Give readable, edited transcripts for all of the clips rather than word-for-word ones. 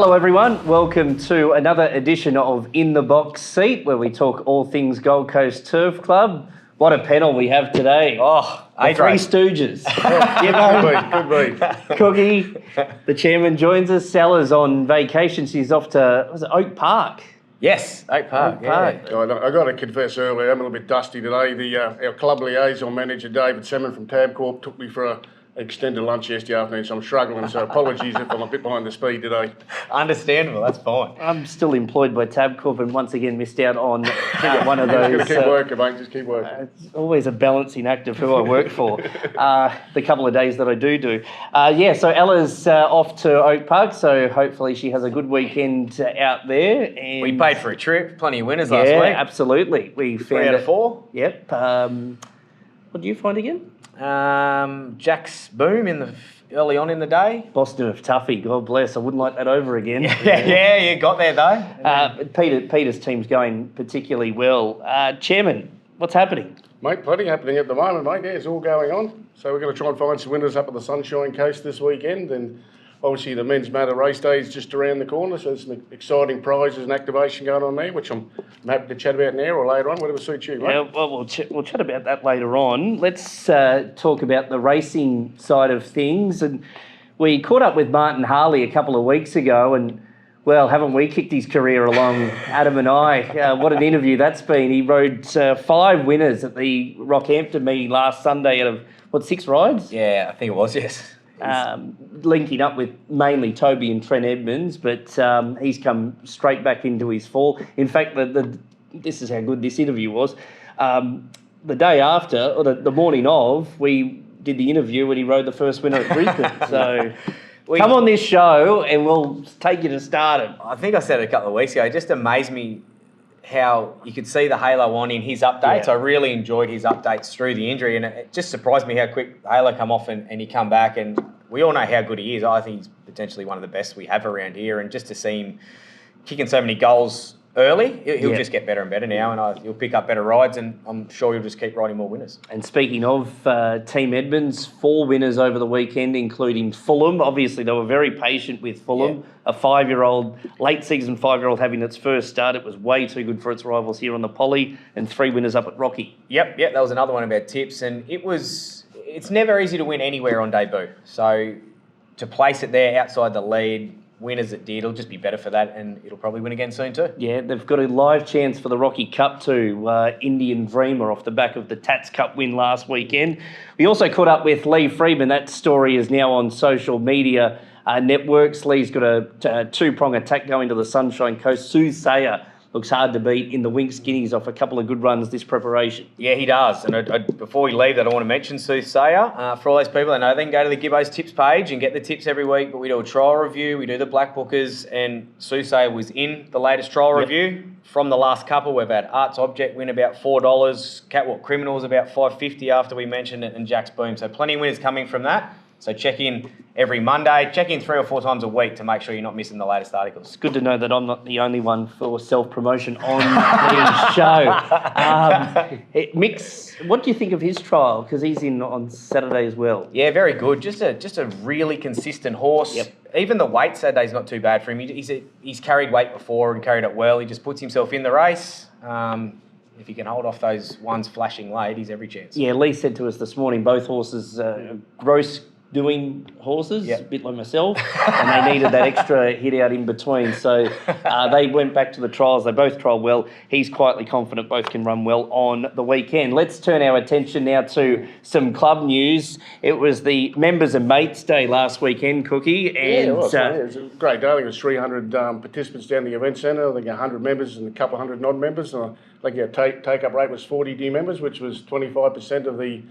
Hello everyone, welcome to another edition of In the Box Seat, where we talk all things Gold Coast Turf Club. What a panel we have today. The Three Stooges. Could be. Cookie, the chairman, joins us. Salah's on vacation. She's off to, was it Oak Park? Yes, Oak Park. Park. I got to confess earlier, I'm a little bit dusty today. Our club liaison manager, David Salmon from Tabcorp, took me for an extended lunch yesterday afternoon, so I'm struggling. So apologies if I'm a bit behind the speed today. Understandable, that's fine. I'm still employed by Tabcorp and once again missed out on one of those. Just keep working, mate. Just keep working. It's always a balancing act of who I work for, the couple of days that I do. So Ella's off to Oak Park, so hopefully she has a good weekend out there. And We paid for a trip, plenty of winners last week. Yeah, absolutely. We 3 found out of 4. Yep. What do you find again? Jack's boom early on in the day. Boston of Tuffy, God bless. I wouldn't like that over again. Yeah, you got there though. Peter's team's going particularly well. Chairman, what's happening? Mate, plenty happening at the moment, mate. Yeah, it's all going on. So we're going to try and find some winners up at the Sunshine Coast this weekend, and obviously the Men's Matter race day is just around the corner, so there's some exciting prizes and activation going on there, which I'm happy to chat about now or later on, whatever suits you, mate. Yeah, well, we'll chat about that later on. Let's talk about the racing side of things. And we caught up with Martin Harley a couple of weeks ago, and well, haven't we kicked his career along, Adam and I? What an interview that's been. He rode 5 winners at the Rockhampton meeting last Sunday out of, 6 rides? Yeah, I think it was, yes. Linking up with mainly Toby and Trent Edmonds, but he's come straight back into his fall. In fact, this is how good this interview was. The day after, or the morning of, we did the interview when he rode the first winner at Brisbane. So come on this show and we'll take you to stardom. I think I said it a couple of weeks ago. It just amazed me how you could see the halo on in his updates. Yeah. I really enjoyed his updates through the injury, and it just surprised me how quick the halo come off and he come back. And we all know how good he is. I think he's potentially one of the best we have around here, and just to see him kicking so many goals early, he'll just get better and better now, and he'll pick up better rides, and I'm sure he'll just keep riding more winners. And speaking of Team Edmonds, 4 winners over the weekend, including Fulham. Obviously, they were very patient with Fulham. Yeah. A 5-year-old, late season 5-year-old having its first start. It was way too good for its rivals here on the Poly, and 3 winners up at Rocky. Yep, that was another one of our tips, and it's never easy to win anywhere on debut. So to place it there outside the lead, win as it did, it'll just be better for that, and it'll probably win again soon too. Yeah, they've got a live chance for the Rocky Cup too. Indian Dreamer off the back of the Tats Cup win last weekend. We also caught up with Lee Freeman. That story is now on social media networks. Lee's got a 2-prong attack going to the Sunshine Coast. Soothsayer looks hard to beat in the Winx Guineas off a couple of good runs this preparation. Yeah, he does. And before we leave that, I want to mention Soothsayer. For all those people that know, they can go to the Gibbo's tips page and get the tips every week. But we do a trial review, we do the Black Bookers, and Soothsayer was in the latest trial review. From the last couple, we've had Arts Object win about $4, Catwalk Criminals about $5.50 after we mentioned it, and Jack's Boom. So plenty of winners coming from that. So check in every Monday, check in 3 or 4 times a week to make sure you're not missing the latest articles. It's good to know that I'm not the only one for self-promotion on the show. Mix, what do you think of his trial? Because he's in on Saturday as well. Yeah, very good. Just a really consistent horse. Yep. Even the weight Saturday's not too bad for him. He's carried weight before and carried it well. He just puts himself in the race. If he can hold off those ones flashing late, he's every chance. Yeah, Lee said to us this morning, both horses gross doing horses, a bit like myself, and they needed that extra hit out in between. So they went back to the trials. They both trialled well. He's quietly confident both can run well on the weekend. Let's turn our attention now to some club news. It was the Members and Mates Day last weekend, Cookie. And it was a great day. I think it was 300 participants down the event centre. I think 100 members and a couple of hundred non-members. And I think our take-up rate was 40 new members, which was 25% of the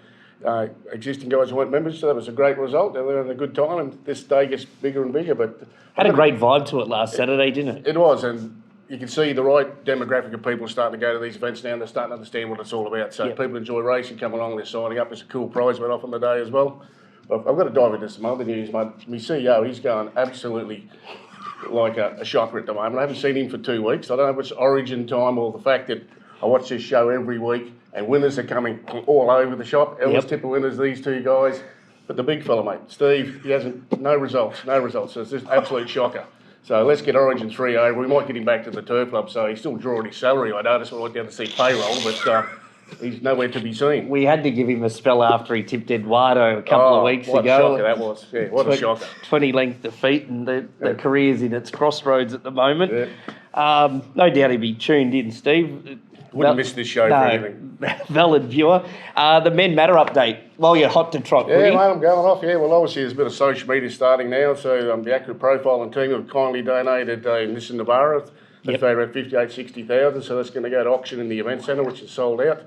existing guys who weren't members, so that was a great result. They were having a good time, and this day gets bigger and bigger. But had a great vibe to it last Saturday, didn't it? It was, and you can see the right demographic of people starting to go to these events now, and they're starting to understand what it's all about. So people enjoy racing, come along, they're signing up. There's a cool prize went off on the day as well. But I've got to dive into some other news, mate. My CEO, he's going absolutely like a shocker at the moment. I haven't seen him for 2 weeks. I don't know if it's origin time or the fact that I watch this show every week, and winners are coming all over the shop. Ellis Tipper winners, these 2 guys. But the big fella, mate, Steve, he hasn't, no results. So it's just absolute shocker. So let's get Origin 3 over. We might get him back to the turf club. So he's still drawing his salary. I noticed when I went down to see payroll, but he's nowhere to be seen. We had to give him a spell after he tipped Eduardo a couple of weeks what ago. What a shocker that was. Yeah, what a shocker. 20-length defeat, and the career's in its crossroads at the moment. Yeah. No doubt he'd be tuned in, Steve. Wouldn't miss this show for anything. Valid viewer. The Men Matter update. While you're hot to trot, yeah, mate, I'm going off. Yeah, well, obviously there's a bit of social media starting now. So the Accurate Profiling team have kindly donated a Nissan Navara. That's about 60,000. So that's going to go to auction in the event centre, which is sold out.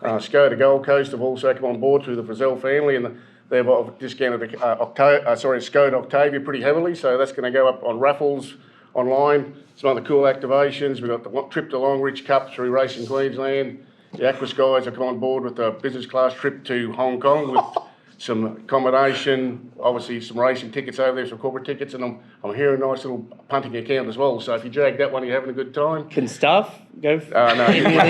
Skoda Gold Coast have also come on board through the Frizzell family, and they've discounted Skoda Octavia pretty heavily. So that's going to go up on raffles online. Some other cool activations. We've got the trip to Longreach Cup through Racing Queensland. The Aquas guys have come on board with a business class trip to Hong Kong with some accommodation, obviously some racing tickets over there, some corporate tickets, and I'm hearing a nice little punting account as well. So if you drag that one, you're having a good time. Can staff go? No, you do it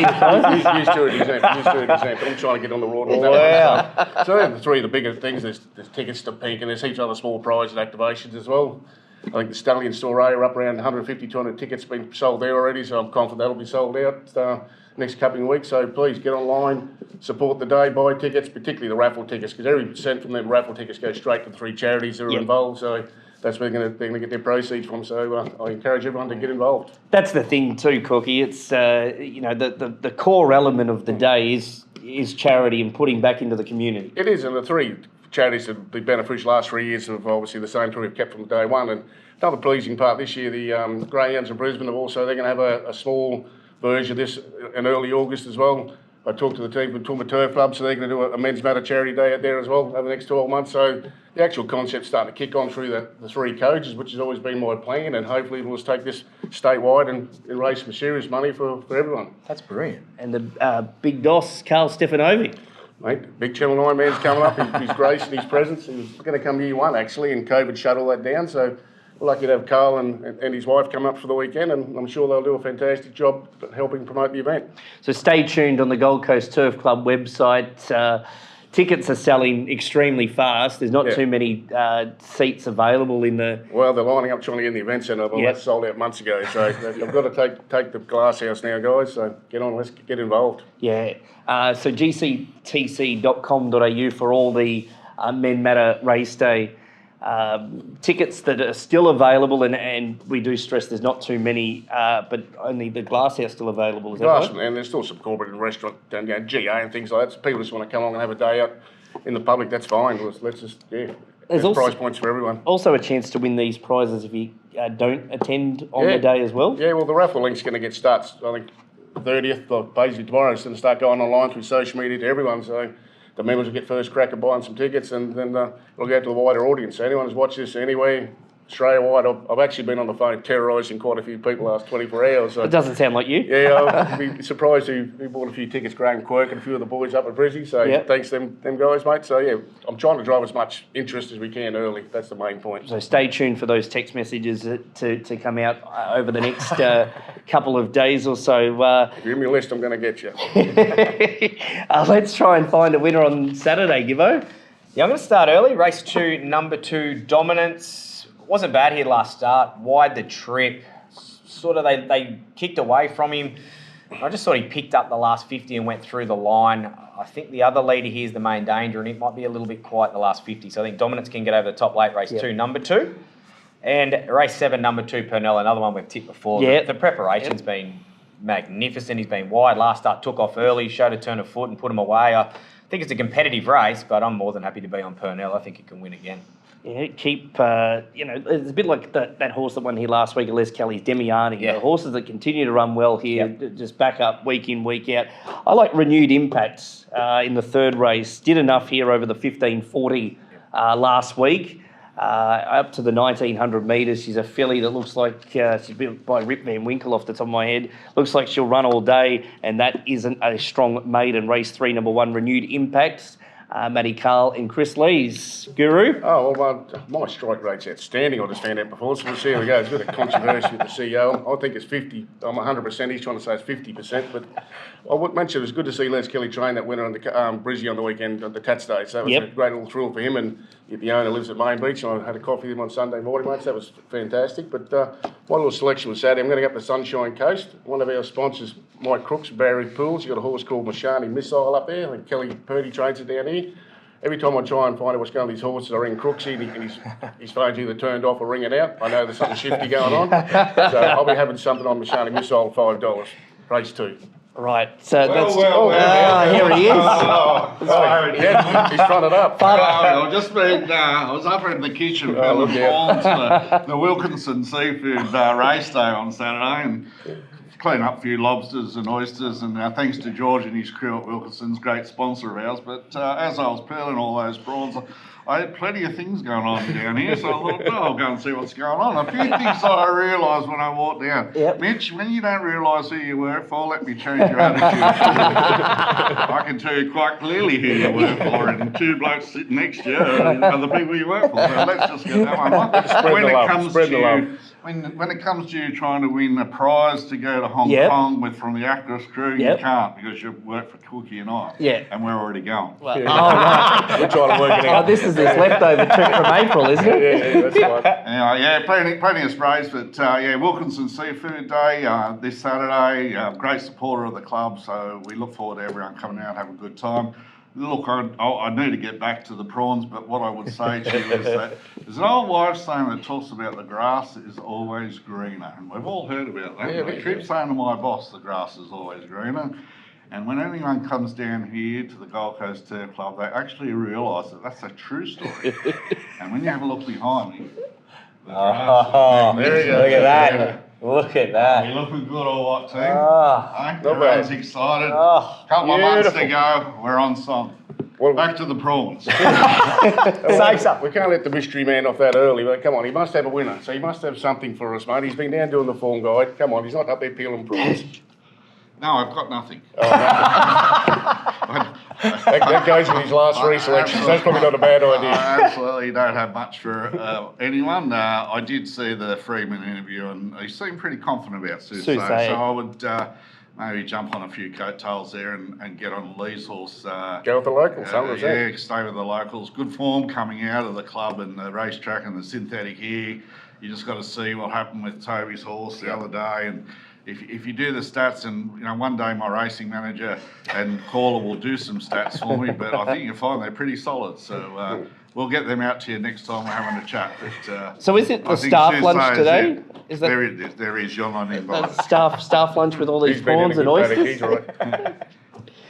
example. I'm trying to get on the road. Wow. So they're the three of the bigger things. There's tickets to Pink, and there's heaps of other small prizes and activations as well. I think the Stallion Store are up around 150, 200 tickets been sold there already, so I'm confident that'll be sold out next couple of weeks. So please get online, support the day, buy tickets, particularly the raffle tickets, because every cent from them raffle tickets goes straight to the three charities that are involved. So that's where they're going to get their proceeds from. So I encourage everyone to get involved. That's the thing too, Cookie. It's the core element of the day is charity and putting back into the community. It is, and the three charities that have been beneficial last 3 years have obviously the same three we've kept from day one. And another pleasing part this year, the Greyhounds of Brisbane have also, they're going to have a small version of this in early August as well. I talked to the team from Toowoomba Turf Club, so they're going to do a Men's Matter charity day out there as well over the next 12 months. So the actual concept's starting to kick on through the three coaches, which has always been my plan, and hopefully we'll just take this statewide and raise some serious money for everyone. That's brilliant. And the big doss, Carl Stefanovic. Mate, big Channel 9 man's coming up. He's gracing his presence. He was going to come year one, actually, and COVID shut all that down. So we're lucky to have Carl and his wife come up for the weekend, and I'm sure they'll do a fantastic job helping promote the event. So stay tuned on the Gold Coast Turf Club website. Tickets are selling extremely fast. There's not too many seats available in the... Well, they're lining up trying to get in the event centre. Well, that's sold out months ago. So I've got to take the glass house now, guys. So get on, let's get involved. Yeah. So gctc.com.au for all the Men Matter Race Day tickets that are still available, and we do stress there's not too many, but only the glass house still available. Is that right? And there's still some corporate and restaurant, GA and things like that. So people just want to come along and have a day out in the public. That's fine. Let's just there's also prize points for everyone. Also a chance to win these prizes if you don't attend on the day as well. Yeah, well the raffle link's going to get started, I think 30th, like basically tomorrow. It's going to start going online through social media to everyone. So the members will get first crack at buying some tickets, and then it'll go to a wider audience. So anyone who's watched this anywhere, Australia-wide, I've actually been on the phone terrorising quite a few people the last 24 hours. So, it doesn't sound like you. Yeah, I'll be surprised who bought a few tickets, Graham Quirk and a few of the boys up at Brizzy. So thanks them guys, mate. So yeah, I'm trying to drive as much interest as we can early. That's the main point. So stay tuned for those text messages to come out over the next couple of days or so. If you're in my list, I'm going to get you. Let's try and find a winner on Saturday, Gibbo. Yeah, I'm going to start early. Race 2, number 2, Dominance. Wasn't bad here last start. Wide the trip. Sort of they kicked away from him. I just thought he picked up the last 50 and went through the line. I think the other leader here is the main danger, and it might be a little bit quiet the last 50. So I think Dominance can get over the top late. Race 2, number 2. And race 7, number 2, Purnell, another one we've tipped before. Yeah. The preparation's been magnificent. He's been wide. Last start took off early, showed a turn of foot and put him away. I think it's a competitive race, but I'm more than happy to be on Purnell. I think he can win again. Yeah, it's a bit like that horse that won here last week, Les Kelly's Demiani. Yeah. The horses that continue to run well here, just back up week in, week out. I like Renewed Impacts in the third race. Did enough here over the 1540 last week, up to the 1900 metres. She's a filly that looks like she's built by Rip Van Winkle off the top of my head. Looks like she'll run all day, and that isn't a strong maiden. Race 3, number 1, Renewed Impacts. Matty Carl and Chris Lees. Guru? Oh, well, my strike rate's outstanding. I just found out before, so we'll see how we go. There's a bit of controversy with the CEO. I think it's 50. I'm 100%. He's trying to say it's 50%. But I would mention it was good to see Les Kelly train that winner on the Brizzy on the weekend at the Tat Stage. So that was a great little thrill for him. And the owner lives at Main Beach, and I had a coffee with him on Sunday morning, mate. So that was fantastic. But my little selection was Saturday. I'm going to go up the Sunshine Coast. One of our sponsors, Mike Crooks, Barry Pools. He's got a horse called Mashani Missile up there. I think Kelly Purdy trains it down here. Every time I try and find out what's going on with these horses, I ring Crooksy and his phone's either turned off or ringing out. I know there's something shifty going on. So I'll be having something on Mashani Missile, $5. Race 2. Right, so Well, that's... well, here he is. Yeah, he's trying it up. I've just been, I was up in the kitchen peeling prawns for the Wilkinson Seafood Race Day on Saturday and clean up a few lobsters and oysters, and thanks to George and his crew at Wilkinson's, great sponsor of ours. But as I was peeling all those prawns, I had plenty of things going on down here, so I thought, oh, I'll go and see what's going on. A few things I realised when I walked down. Mitch, when you don't realise who you work for, let me change your attitude. I can tell you quite clearly who you work for, and two blokes sitting next to you are the people you work for. So let's just get that one right. When it comes to you trying to win a prize to go to Hong Kong from the Actors crew, you can't because you work for Cookie and I. And we're already going. Well, oh, right. We're trying to work it out. Oh, this is his leftover trip from April, isn't it? Yeah, that's right. Yeah, plenty of sprays, but Wilkinson Seafood Day this Saturday. Great supporter of the club, so we look forward to everyone coming out and having a good time. Look, I need to get back to the prawns, but what I would say to you is that there's an old wives' saying that talks about the grass is always greener, and we've all heard about that. I keep saying to my boss, the grass is always greener. And when anyone comes down here to the Gold Coast Turf Club, they actually realise that that's a true story. And when you have a look behind me, the grass there you go. Look at that. Look at that. We're looking good, all what, team? Everyone's excited. Couple of months to go, we're on song. Well, back to the prawns. We can't let the mystery man off that early, but come on, he must have a winner. So he must have something for us, mate. He's been down doing the form guide. Come on, he's not up there peeling prawns. No, I've got nothing. That goes with his last three selections. That's probably not a bad idea. I absolutely don't have much for anyone. I did see the Freeman interview, and he seemed pretty confident about Susay. So I would maybe jump on a few coattails there and get on Lee's horse. Go with the locals, stay with the locals. Good form coming out of the club and the racetrack and the synthetic here. You just got to see what happened with Toby's horse the other day, and if you do the stats, and one day my racing manager and caller will do some stats for me, but I think you'll find they're pretty solid. So we'll get them out to you next time we're having a chat. But, so is it the staff lunch today? Is that there is. You're not invited. Staff lunch with all these prawns and oysters.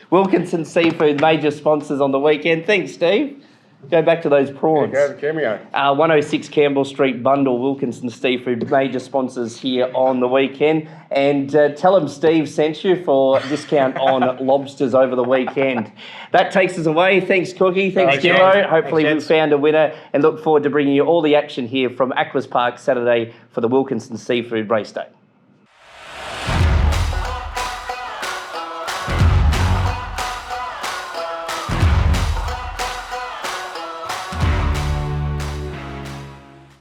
Wilkinson Seafood, major sponsors on the weekend. Thanks, Steve. Go back to those prawns. Go to Cameo. 106 Campbell Street Bundle, Wilkinson Seafood, major sponsors here on the weekend. And tell them Steve sent you for a discount on lobsters over the weekend. That takes us away. Thanks, Cookie. Thanks, Giro. Hopefully we've found a winner, and look forward to bringing you all the action here from Aquas Park Saturday for the Wilkinson Seafood Race Day.